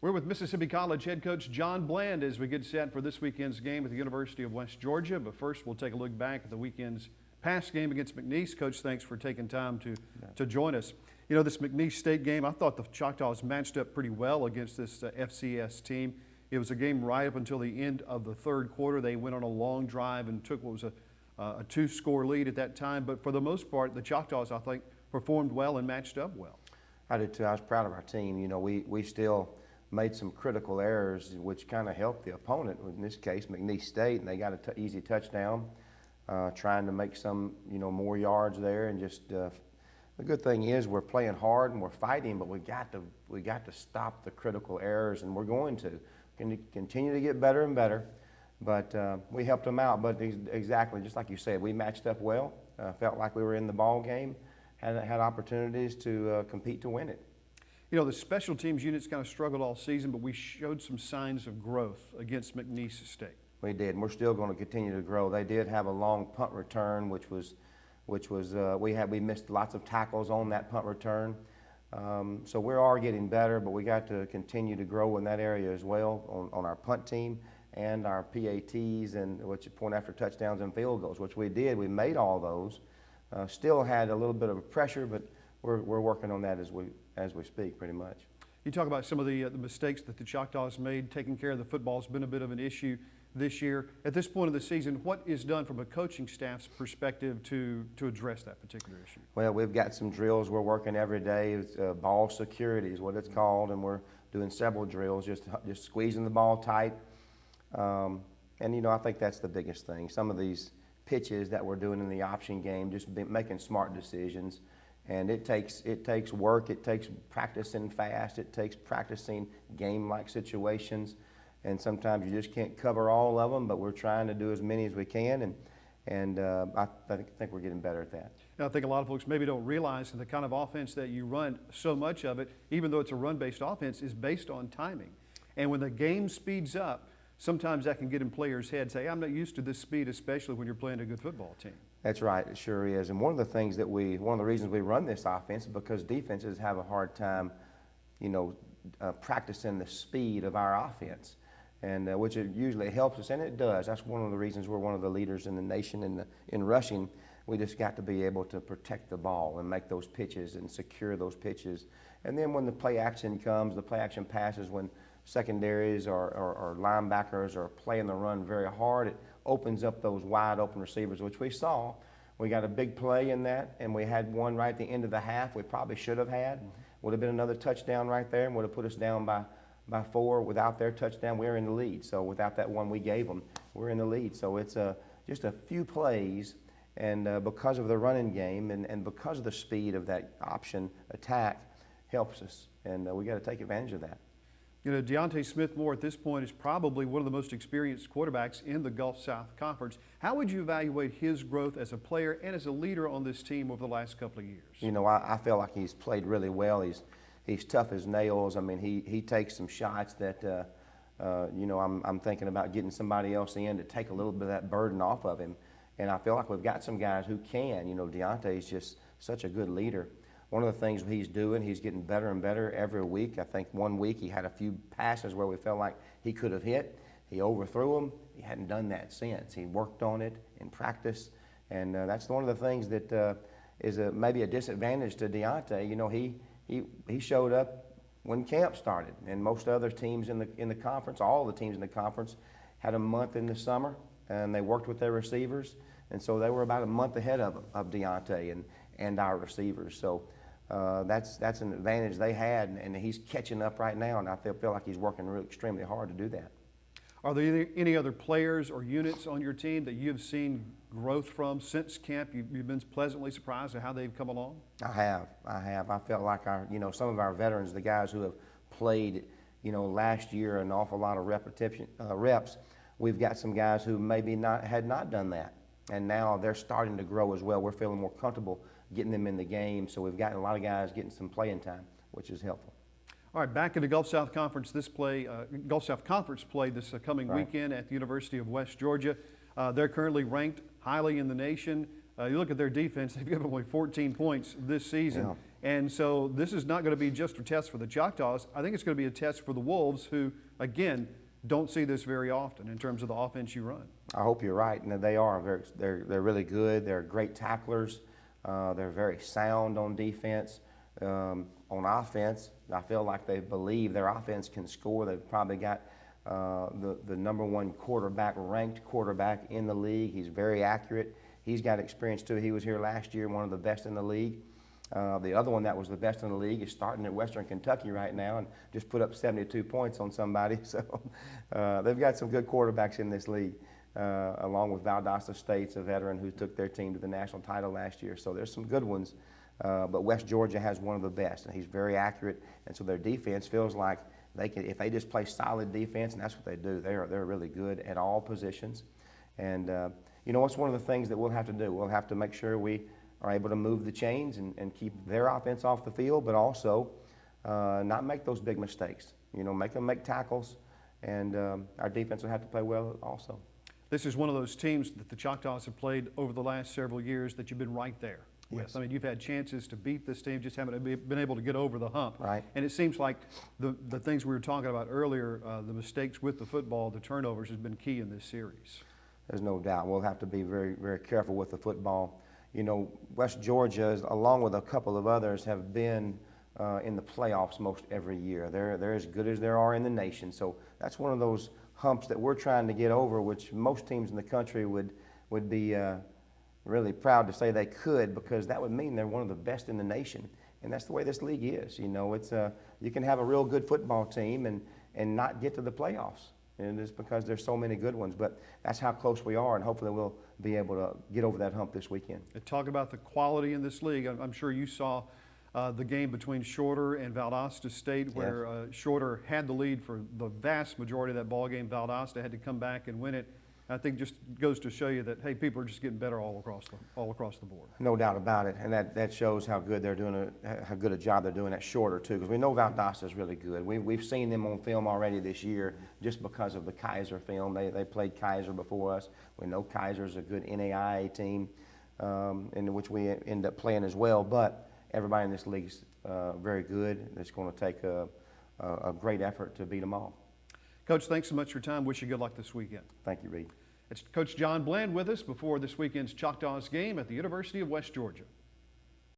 We're with Mississippi College head coach John Bland as we get set for this weekend's game at the University of West Georgia. But first, we'll take a look back at the weekend's past game against McNeese. Coach, thanks for taking time to join us. You know, this McNeese State game, I thought the Choctaws matched up pretty well against this FCS team. It was a game right up until the end of the third quarter. They went on a long drive and took what was a two-score lead at that time. But for the most part, the Choctaws, I think, performed well and matched up well. I did too. I was proud of our team. You know, we still made some critical errors, which kind of helped the opponent. In this case, McNeese State, and they got an easy touchdown, trying to make some, more yards there. And just the good thing is we're playing hard and we're fighting, but we got to stop the critical errors, and we're going to continue to get better and better. But we helped them out. But exactly, just like you said, we matched up well. Felt like we were in the ball game, had opportunities to compete to win it. You know, the special teams units kind of struggled all season, but we showed some signs of growth against McNeese State. We did, and we're still going to continue to grow. They did have a long punt return, which was we missed lots of tackles on that punt return. So we are getting better, but we got to continue to grow in that area as well on our punt team and our PATs and point after touchdowns and field goals, which we did. We made all those. Still had a little bit of pressure, but we're working on that as we speak, pretty much. You talk about some of the mistakes that the Choctaws made. Taking care of the football has been a bit of an issue this year. At this point of the season, what is done from a coaching staff's perspective to address that particular issue? Well, we've got some drills we're working every day. It's, ball security is what it's called, and we're doing several drills, just squeezing the ball tight. And I think that's the biggest thing. Some of these pitches that we're doing in the option game, just making smart decisions. And it takes work, it takes practicing fast, it takes practicing game-like situations, and sometimes you just can't cover all of them, but we're trying to do as many as we can, and I think we're getting better at that. Now, I think a lot of folks maybe don't realize that the kind of offense that you run, so much of it, even though it's a run-based offense, is based on timing. And when the game speeds up, sometimes that can get in players' heads, say, I'm not used to this speed, especially when you're playing a good football team. That's right, it sure is. And one of the reasons we run this offense is because defenses have a hard time, practicing the speed of our offense, and which it usually helps us, and it does. That's one of the reasons we're one of the leaders in the nation in rushing. We just got to be able to protect the ball and make those pitches and secure those pitches. And then when the play action comes, the play action passes, when secondaries or linebackers are playing the run very hard, it opens up those wide open receivers, which we saw. We got a big play in that, and we had one right at the end of the half we probably should have had. Would have been another touchdown right there and would have put us down by 4. Without their touchdown, we're in the lead. So without that one we gave them, we're in the lead. So it's just a few plays, and because of the running game and because of the speed of that option attack helps us, and we got to take advantage of that. You know, Deontay Smith-Moore at this point is probably one of the most experienced quarterbacks in the Gulf South Conference. How would you evaluate his growth as a player and as a leader on this team over the last couple of years? I feel like he's played really well. He's tough as nails. I mean, he takes some shots that, I'm thinking about getting somebody else in to take a little bit of that burden off of him. And I feel like we've got some guys who can. Deontay's just such a good leader. One of the things he's doing, he's getting better and better every week. I think one week he had a few passes where we felt like he could have hit. He overthrew them. He hadn't done that since. He worked on it in practice, and that's one of the things that is maybe a disadvantage to Deontay. He showed up when camp started, and most other teams in the conference, all the teams in the conference, had a month in the summer, and they worked with their receivers, and so they were about a month ahead of Deontay and our receivers. So. That's an advantage they had, and he's catching up right now, and I feel like he's working really extremely hard to do that. Are there any other players or units on your team that you've seen growth from since camp? You've been pleasantly surprised at how they've come along? I have. I felt like some of our veterans, the guys who have played, last year an awful lot of reps, we've got some guys who maybe had not done that, and now they're starting to grow as well. We're feeling more comfortable getting them in the game, so we've gotten a lot of guys getting some playing time, which is helpful. All right, back in the Gulf South Conference, Gulf South Conference play this coming weekend at the University of West Georgia. They're currently ranked highly in the nation. You look at their defense; they've given away 14 points this season. And so this is not going to be just a test for the Choctaws. I think it's going to be a test for the Wolves, who, again, don't see this very often in terms of the offense you run. I hope you're right. And they are. They're really good. They're great tacklers. They're very sound on defense. On offense, I feel like they believe their offense can score. They've probably got the number one ranked quarterback in the league. He's very accurate. He's got experience too. He was here last year, one of the best in the league. The other one that was the best in the league is starting at Western Kentucky right now and just put up 72 points on somebody. So they've got some good quarterbacks in this league, along with Valdosta State's a veteran who took their team to the national title last year. So there's some good ones. But West Georgia has one of the best, and he's very accurate. And so their defense feels like they can, if they just play solid defense, and that's what they do. They're really good at all positions. And you know, it's one of the things that we'll have to do. We'll have to make sure we are able to move the chains and keep their offense off the field, but also not make those big mistakes. You know, make them make tackles, and our defense will have to play well also. This is one of those teams that the Choctaws have played over the last several years that you've been right there with. Yes. I mean, you've had chances to beat this team, just haven't been able to get over the hump. Right. And it seems like the things we were talking about earlier, the mistakes with the football, the turnovers, has been key in this series. There's no doubt. We'll have to be very, very careful with the football. You know, West Georgia, along with a couple of others, have been in the playoffs most every year. They're as good as there are in the nation. So that's one of those humps that we're trying to get over, which most teams in the country would be really proud to say they could, because that would mean they're one of the best in the nation. And that's the way this league is. You know, it's you can have a real good football team and not get to the playoffs. And it's because there's so many good ones. But that's how close we are, and hopefully we'll be able to get over that hump this weekend. And talk about the quality in this league. I'm sure you saw the game between Shorter and Valdosta State, where Shorter had the lead for the vast majority of that ball game. Valdosta had to come back and win it. I think just goes to show you that, hey, people are just getting better all across the board. No doubt about it, and that shows how good they're doing, how good a job they're doing at Shorter too. Because we know Valdosta is really good. We've seen them on film already this year, just because of the Kaiser film. They played Kaiser before us. We know Kaiser's a good NAIA team, in which we end up playing as well. But everybody in this league's very good. It's going to take a great effort to beat them all. Coach, thanks so much for your time. Wish you good luck this weekend. Thank you, Reed. It's Coach John Bland with us before this weekend's Choctaws game at the University of West Georgia.